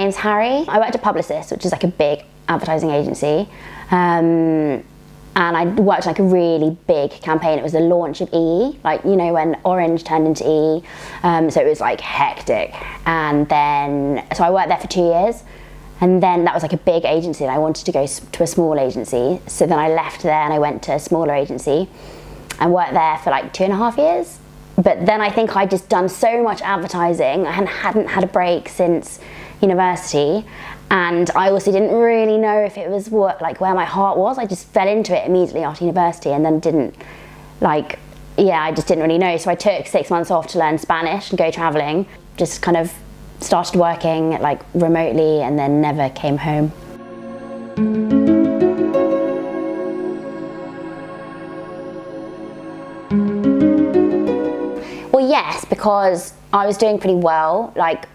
name's Harrie. I worked at Publicis, which is like a big advertising agency. And I worked like a really big campaign. It was the launch of E, like, you know, when Orange turned into E. So it was like hectic. And then, so I worked there for 2 years. And then that was like a big agency and I wanted to go to a small agency. So then I left there and I went to a smaller agency and worked there for like 2.5 years. But then I think I'd just done so much advertising and hadn't had a break since university. And I also didn't really know if it was what, like, where my heart was. I just fell into it immediately after university and then didn't, like, yeah, I just didn't really know. So I took 6 months off to learn Spanish and go traveling. Just kind of started working like remotely and then never came home. Well, yes, because I was doing pretty well. Like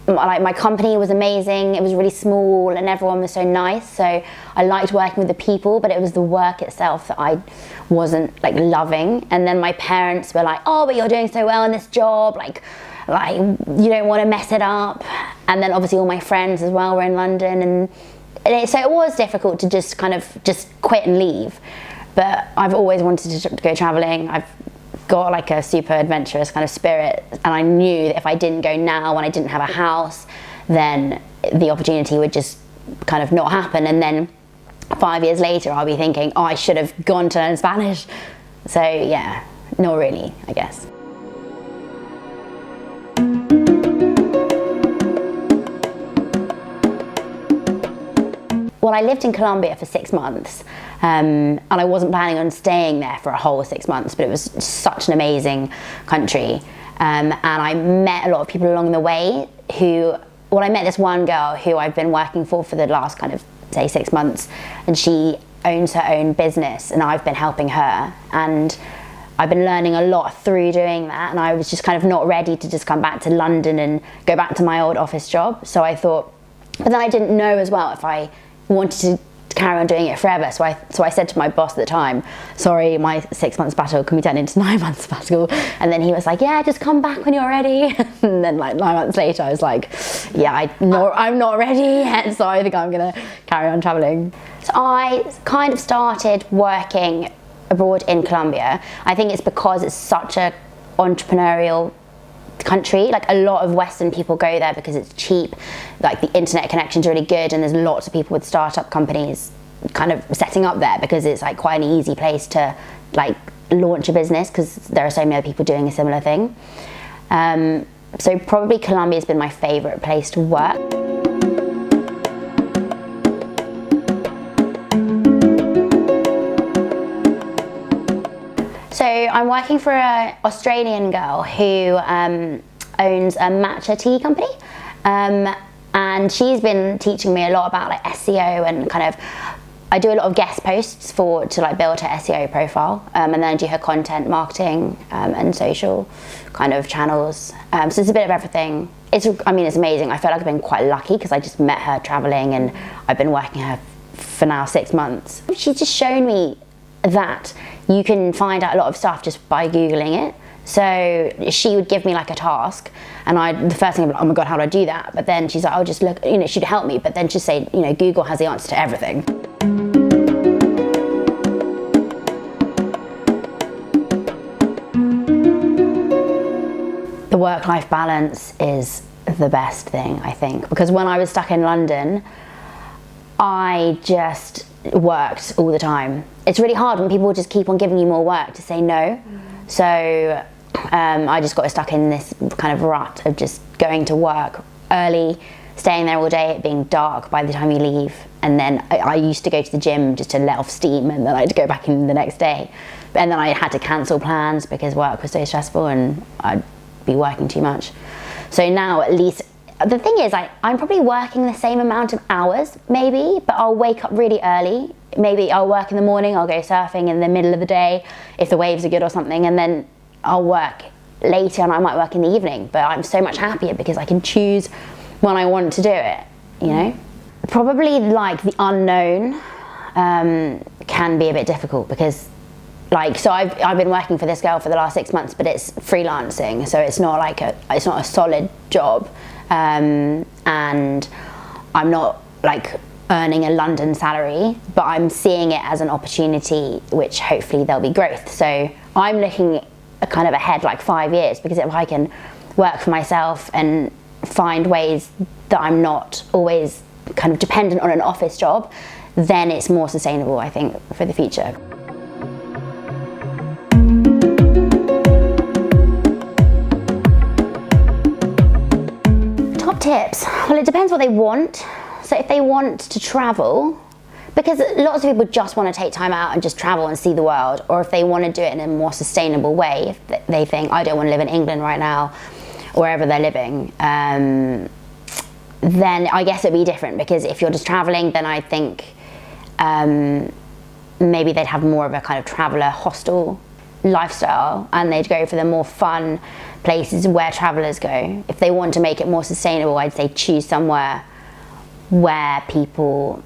my company was amazing, it was really small and everyone was so nice, so I liked working with the people, but it was the work itself that I wasn't like loving. And then my parents were like, oh, but you're doing so well in this job, like you don't want to mess it up. And then obviously all my friends as well were in London, so it was difficult to just kind of just quit and leave. But I've always wanted to go traveling. I've got like a super adventurous kind of spirit, and I knew that if I didn't go now when I didn't have a house, then the opportunity would just kind of not happen. And then 5 years later I'll be thinking, oh, I should have gone to learn Spanish. So yeah, not really, I guess. Well, I lived in Colombia for 6 months, and I wasn't planning on staying there for a whole 6 months, but it was such an amazing country. And I met a lot of people along the way I met this one girl who I've been working for the last kind of, say, 6 months, and she owns her own business and I've been helping her. And I've been learning a lot through doing that, and I was just kind of not ready to just come back to London and go back to my old office job. So I thought, but then I didn't know as well if I wanted to carry on doing it forever. So I said to my boss at the time, sorry, my 6 months sabbatical can be turned into 9 months sabbatical. And then he was like, yeah, just come back when you're ready. And then like 9 months later, I was like, yeah, I'm not ready yet, so I think I'm gonna carry on traveling. So I kind of started working abroad in Colombia. I think it's because it's such a entrepreneurial country. Like a lot of Western people go there because it's cheap, like the internet connection's really good, and there's lots of people with startup companies kind of setting up there because it's like quite an easy place to like launch a business because there are so many other people doing a similar thing. So probably Colombia has been my favorite place to work. So I'm working for an Australian girl who owns a matcha tea company, and she's been teaching me a lot about like SEO and kind of, I do a lot of guest posts to like build her SEO profile, and then I do her content marketing and social kind of channels. So it's a bit of everything. It's amazing. I feel like I've been quite lucky because I just met her traveling and I've been working her for now 6 months. She's just shown me that you can find out a lot of stuff just by Googling it. So she would give me like a task, and the first thing I'd be like, oh my god, how do I do that? But then she's like, oh, just look, she'd help me, but then she'd say, Google has the answer to everything. The work-life balance is the best thing, I think, because when I was stuck in London, I just worked all the time. It's really hard when people just keep on giving you more work to say no. So I just got stuck in this kind of rut of just going to work early, staying there all day, it being dark by the time you leave. And then I used to go to the gym just to let off steam, and then I had to go back in the next day. And then I had to cancel plans because work was so stressful and I'd be working too much. So now at least, the thing is, I'm probably working the same amount of hours, maybe, but I'll wake up really early. Maybe I'll work in the morning, I'll go surfing in the middle of the day, if the waves are good or something, and then I'll work later and I might work in the evening, but I'm so much happier because I can choose when I want to do it, Probably like the unknown can be a bit difficult because so I've been working for this girl for the last 6 months, but it's freelancing, so it's not a solid job, and I'm not like earning a London salary, but I'm seeing it as an opportunity which hopefully there'll be growth. So I'm looking kind of ahead like 5 years, because if I can work for myself and find ways that I'm not always kind of dependent on an office job, then it's more sustainable, I think, for the future. Top tips. Well, it depends what they want. So if they want to travel, because lots of people just want to take time out and just travel and see the world, or if they want to do it in a more sustainable way, if they think, I don't want to live in England right now, or wherever they're living, then I guess it'd be different, because if you're just traveling, then I think maybe they'd have more of a kind of traveller hostel lifestyle, and they'd go for the more fun places where travellers go. If they want to make it more sustainable, I'd say choose somewhere where people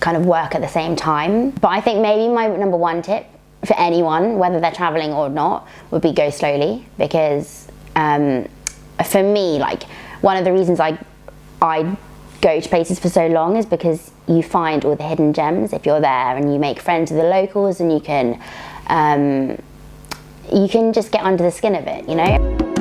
kind of work at the same time. But I think maybe my number one tip for anyone, whether they're traveling or not, would be go slowly, because for me, like, one of the reasons I go to places for so long is because you find all the hidden gems if you're there, and you make friends with the locals, and you can just get under the skin of it, you know?